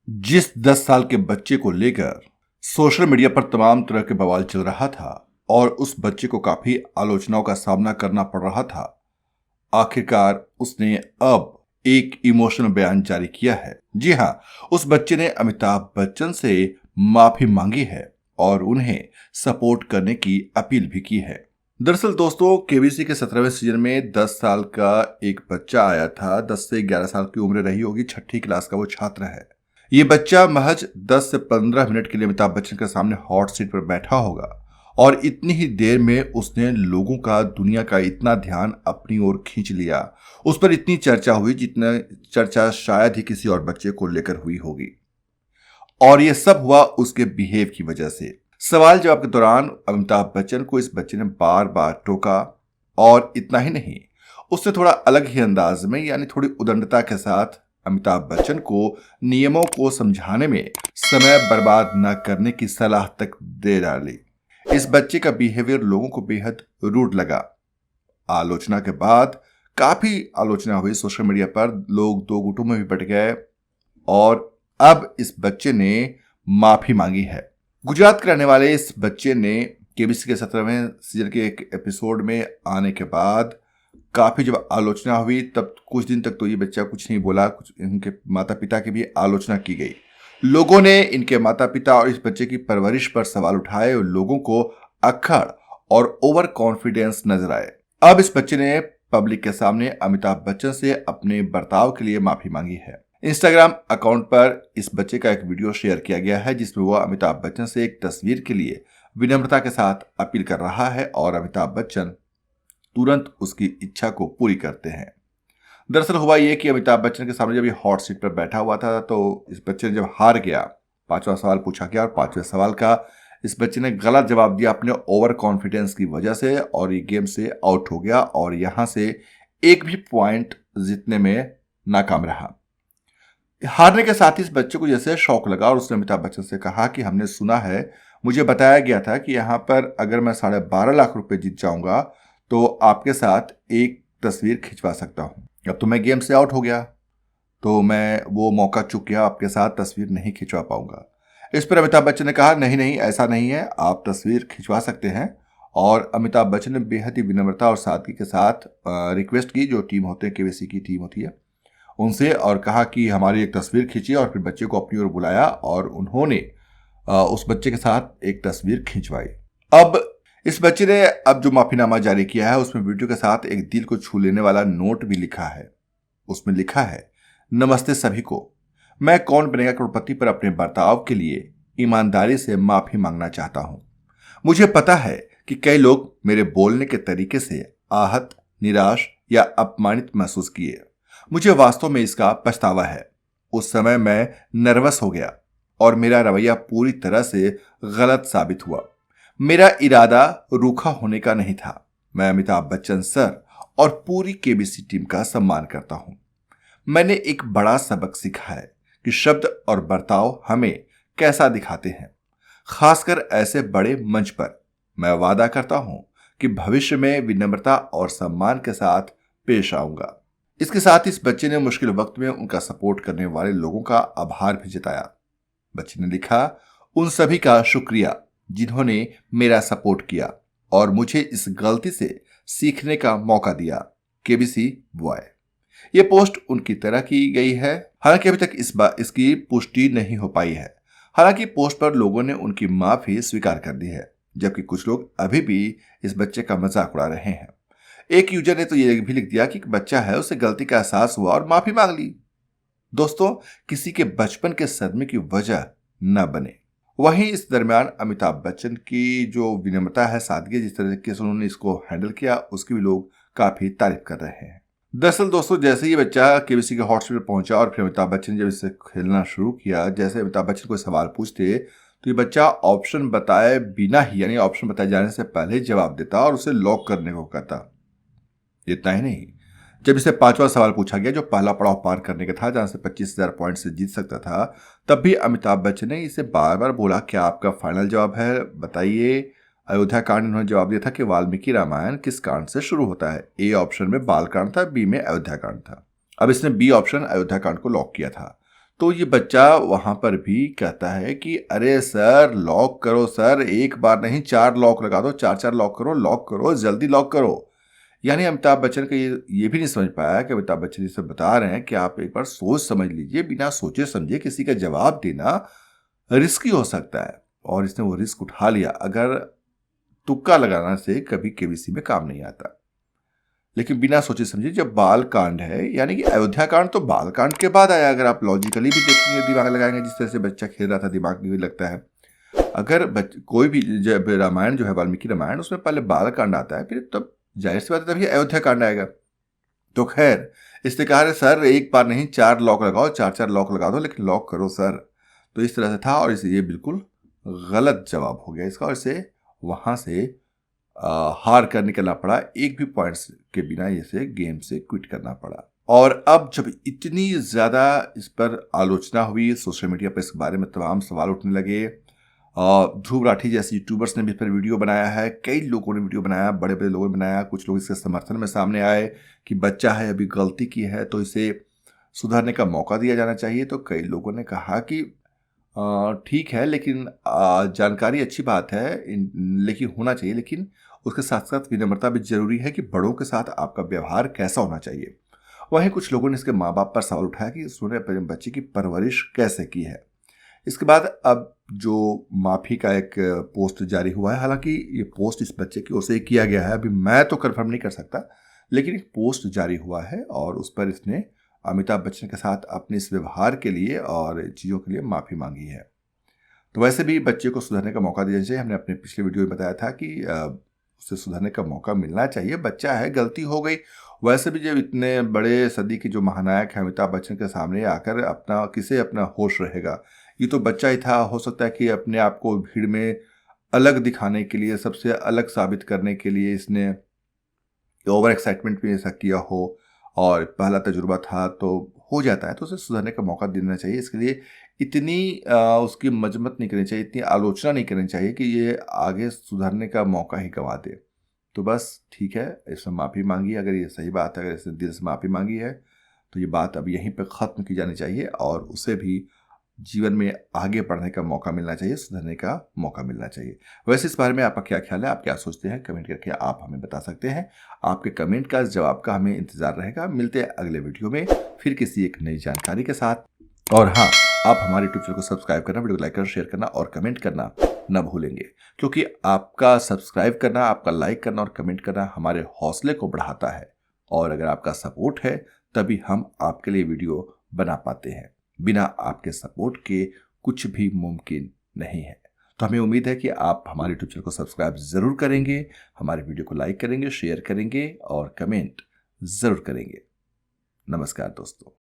जिस 10 साल के बच्चे को लेकर सोशल मीडिया पर तमाम तरह के बवाल चल रहा था और उस बच्चे को काफी आलोचनाओं का सामना करना पड़ रहा था, आखिरकार उसने अब एक इमोशनल बयान जारी किया है। जी हां, उस बच्चे ने अमिताभ बच्चन से माफी मांगी है और उन्हें सपोर्ट करने की अपील भी की है। दरअसल दोस्तों, केबीसी के 17वें सीजन में 10 साल का एक बच्चा आया था। 10 से 11 साल की उम्र रही होगी, छठी क्लास का वो छात्र है। ये बच्चा महज 10 से 15 मिनट के लिए अमिताभ बच्चन के सामने हॉट सीट पर बैठा होगा और इतनी ही देर में उसने लोगों का, दुनिया का इतना ध्यान अपनी ओर खींच लिया। उस पर इतनी चर्चा हुई जितना चर्चा शायद ही किसी और बच्चे को लेकर हुई होगी। और ये सब हुआ उसके बिहेव की वजह से। सवाल जवाब के दौरान अमिताभ बच्चन को इस बच्चे ने बार बार टोका और इतना ही नहीं, उसने थोड़ा अलग ही अंदाज में, यानी थोड़ी उदंडता के साथ अमिताभ बच्चन को नियमों को समझाने में समय बर्बाद न करने की सलाह तक दे डाली। इस बच्चे का बिहेवियर लोगों को बेहद रूड लगा। आलोचना के बाद काफी आलोचना हुई सोशल मीडिया पर, लोग दो गुटों में भी बट गए और अब इस बच्चे ने माफी मांगी है। गुजरात के रहने वाले इस बच्चे ने केबीसी के 17वें सीजन के एक एपिसोड में आने के बाद काफी जब आलोचना हुई, तब कुछ दिन तक तो ये बच्चा कुछ नहीं बोला। कुछ इनके माता पिता की भी आलोचना की गई। लोगों ने इनके माता पिता और इस बच्चे की परवरिश पर सवाल उठाए और लोगों को अक्खड़ और ओवर कॉन्फिडेंस नजर आए। अब इस बच्चे ने पब्लिक के सामने अमिताभ बच्चन से अपने बर्ताव के लिए माफी मांगी है। इंस्टाग्राम अकाउंट पर इस बच्चे का एक वीडियो शेयर किया गया है जिसमें वह अमिताभ बच्चन से एक तस्वीर के लिए विनम्रता के साथ अपील कर रहा है और अमिताभ बच्चन तुरंत उसकी इच्छा को पूरी करते हैं। दरअसल हुआ यह कि अमिताभ बच्चन के सामने जब ये हॉट सीट पर बैठा हुआ था तो इस बच्चे ने जब हार गया, 5वां सवाल पूछा गया और 5वें सवाल का इस बच्चे ने गलत जवाब दिया अपने ओवर कॉन्फिडेंस की वजह से और ये गेम से आउट हो गया और यहां से एक भी पॉइंट जीतने में नाकाम रहा। हारने के साथ ही इस बच्चे को जैसे शौक लगा और उसने अमिताभ बच्चन से कहा कि हमने सुना है, मुझे बताया गया था कि यहाँ पर अगर मैं 12.5 लाख रुपए जीत जाऊंगा तो आपके साथ एक तस्वीर खिंचवा सकता हूं। अब तो मैं गेम से आउट हो गया तो मैं वो मौका चूक गया, आपके साथ तस्वीर नहीं खिंचवा पाऊंगा। इस पर अमिताभ बच्चन ने कहा नहीं नहीं, ऐसा नहीं है, आप तस्वीर खिंचवा सकते हैं। और अमिताभ बच्चन ने बेहद ही विनम्रता और सादगी के साथ रिक्वेस्ट की, जो टीम होते हैं, केबीसी की टीम होती है, उनसे, और कहा कि हमारी एक तस्वीर खींची और फिर बच्चे को अपनी ओर बुलाया और उन्होंने उस बच्चे के साथ एक तस्वीर खिंचवाई। अब इस बच्चे ने अब जो माफीनामा जारी किया है उसमें वीडियो के साथ एक दिल को छू लेने वाला नोट भी लिखा है। उसमें लिखा है, नमस्ते सभी को, मैं कौन बनेगा करोड़पति पर अपने बर्ताव के लिए ईमानदारी से माफी मांगना चाहता हूं। मुझे पता है कि कई लोग मेरे बोलने के तरीके से आहत, निराश या अपमानित महसूस किए। मुझे वास्तव में इसका पछतावा है। उस समय मैं नर्वस हो गया और मेरा रवैया पूरी तरह से गलत साबित हुआ। मेरा इरादा रूखा होने का नहीं था। मैं अमिताभ बच्चन सर और पूरी केबीसी टीम का सम्मान करता हूं। मैंने एक बड़ा सबक सीखा है कि शब्द और बर्ताव हमें कैसा दिखाते हैं, खासकर ऐसे बड़े मंच पर। मैं वादा करता हूं कि भविष्य में विनम्रता और सम्मान के साथ पेश आऊंगा। इसके साथ इस बच्चे ने मुश्किल वक्त में उनका सपोर्ट करने वाले लोगों का आभार भी जताया। बच्चे ने लिखा, उन सभी का शुक्रिया जिन्होंने मेरा सपोर्ट किया और मुझे इस गलती से सीखने का मौका दिया। KBC boy. ये पोस्ट उनकी तरह की गई है। हालांकि अभी तक इसकी पुष्टि नहीं हो पाई है। हालांकि पोस्ट पर लोगों ने उनकी माफी स्वीकार कर दी है, जबकि कुछ लोग अभी भी इस बच्चे का मजाक उड़ा रहे हैं। एक यूजर ने तो ये भी लिख दिया कि बच्चा है, उसे गलती का एहसास हुआ और माफी मांग ली। दोस्तों, किसी के बचपन के सदमे की वजह न बने। वहीं इस दरमियान अमिताभ बच्चन की जो विनम्रता है, सादगी, जिस तरीके से उन्होंने इसको हैंडल किया, उसकी भी लोग काफी तारीफ कर रहे हैं। दरअसल दोस्तों, जैसे ये बच्चा केबीसी के हॉटस्पॉट पर पहुंचा और फिर अमिताभ बच्चन ने जब इससे खेलना शुरू किया, जैसे अमिताभ बच्चन कोई सवाल पूछते तो ये बच्चा ऑप्शन बताए बिना ही, यानी ऑप्शन बताए जाने से पहले जवाब देता और उसे लॉक करने को कहता। इतना ही नहीं, जब इसे 5वां सवाल पूछा गया जो पहला पड़ाव पार करने का था, जहां से 25,000 पॉइंट से जीत सकता था, तब भी अमिताभ बच्चन ने इसे बार बार बोला, क्या आपका फाइनल जवाब है, बताइए। अयोध्या कांड इन्होंने जवाब दिया था कि वाल्मीकि रामायण किस कांड से शुरू होता है। ए ऑप्शन में बाल कांड था, बी में अयोध्या कांड था। अब इसने बी ऑप्शन अयोध्या कांड को लॉक किया था। तो ये बच्चा वहाँ पर भी कहता है कि अरे सर लॉक करो सर, एक बार नहीं 4 लॉक लगा दो, 4-4 लॉक करो, जल्दी लॉक करो। यानी अमिताभ बच्चन का ये भी नहीं समझ पाया कि अमिताभ बच्चन जिसे बता रहे हैं कि आप एक बार सोच समझ लीजिए, बिना सोचे समझे किसी का जवाब देना रिस्की हो सकता है, और इसने वो रिस्क उठा लिया। अगर तुक्का लगाना से कभी केबीसी में काम नहीं आता, लेकिन बिना सोचे समझे जब बाल कांड है, यानी कि अयोध्या कांड तो बाल कांड के बाद आया। अगर आप लॉजिकली भी देखेंगे, दिमाग लगाएंगे, जिस तरह से बच्चा खेल रहा था, दिमाग भी लगता है। अगर कोई भी जब रामायण जो है वाल्मीकि रामायण, उसमें पहले बाल कांड आता है, फिर तब जाहिर सी बात है तभी अयोध्या कांड आएगा। तो खैर इसने कहा सर एक बार नहीं 4 लॉक लगाओ, 4-4 लॉक लगा दो, लेकिन लॉक करो सर। तो इस तरह से था, और इसे ये बिल्कुल गलत जवाब हो गया इसका, और इसे वहां से हार कर निकलना पड़ा। एक भी पॉइंट्स के बिना इसे गेम से क्विट करना पड़ा। और अब जब इतनी ज़्यादा इस पर आलोचना हुई, सोशल मीडिया पर इस बारे में तमाम सवाल उठने लगे, ध्रुव राठी जैसे यूट्यूबर्स ने भी इस पर वीडियो बनाया है, कई लोगों ने वीडियो बनाया, बड़े बड़े लोगों ने बनाया। कुछ लोग इसके समर्थन में सामने आए कि बच्चा है, अभी गलती की है तो इसे सुधारने का मौका दिया जाना चाहिए। तो कई लोगों ने कहा कि ठीक है, लेकिन जानकारी अच्छी बात है, लेकिन होना चाहिए, लेकिन उसके साथ साथ विनम्रता भी जरूरी है कि बड़ों के साथ आपका व्यवहार कैसा होना चाहिए। वहीं कुछ लोगों ने इसके माँ बाप पर सवाल उठाया कि उसने अपने बच्चे की परवरिश कैसे की है। इसके बाद अब जो माफ़ी का एक पोस्ट जारी हुआ है, हालांकि ये पोस्ट इस बच्चे की ओर से किया गया है, अभी मैं तो कंफर्म नहीं कर सकता, लेकिन एक पोस्ट जारी हुआ है और उस पर इसने अमिताभ बच्चन के साथ अपने इस व्यवहार के लिए और चीज़ों के लिए माफ़ी मांगी है। तो वैसे भी बच्चे को सुधरने का मौका देना चाहिए। हमने अपने पिछले वीडियो में बताया था कि उसे सुधरने का मौका मिलना चाहिए। बच्चा है, गलती हो गई। वैसे भी जब इतने बड़े सदी के जो महानायक हैं अमिताभ बच्चन के सामने आकर अपना होश रहेगा। ये तो बच्चा ही था, हो सकता है कि अपने आप को भीड़ में अलग दिखाने के लिए, सबसे अलग साबित करने के लिए इसने ओवर एक्साइटमेंट में ऐसा किया हो, और पहला तजुर्बा था तो हो जाता है, तो उसे सुधरने का मौका देना चाहिए। इसके लिए इतनी उसकी मजम्मत नहीं करनी चाहिए, इतनी आलोचना नहीं करनी चाहिए कि ये आगे सुधरने का मौका ही गंवा दे। तो बस ठीक है, इसने माफ़ी मांगी, अगर ये सही बात है, अगर इसने दिल से माफ़ी मांगी है तो ये बात अब यहीं पर ख़त्म की जानी चाहिए, और उसे भी जीवन में आगे बढ़ने का मौका मिलना चाहिए, सुधरने का मौका मिलना चाहिए। वैसे इस बारे में आपका क्या ख्याल है, आप क्या सोचते हैं, कमेंट करके आप हमें बता सकते हैं। आपके कमेंट का जवाब का हमें इंतज़ार रहेगा। मिलते हैं अगले वीडियो में फिर किसी एक नई जानकारी के साथ। और हाँ, आप हमारे यूट्यूब चैनल को सब्सक्राइब करना, वीडियो को लाइक करना, शेयर करना और कमेंट करना न भूलेंगे, क्योंकि आपका सब्सक्राइब करना, आपका लाइक करना और कमेंट करना हमारे हौसले को बढ़ाता है, और अगर आपका सपोर्ट है तभी हम आपके लिए वीडियो बना पाते हैं। बिना आपके सपोर्ट के कुछ भी मुमकिन नहीं है। तो हमें उम्मीद है कि आप हमारे यूट्यूब चैनल को सब्सक्राइब ज़रूर करेंगे, हमारे वीडियो को लाइक करेंगे, शेयर करेंगे और कमेंट ज़रूर करेंगे। नमस्कार दोस्तों।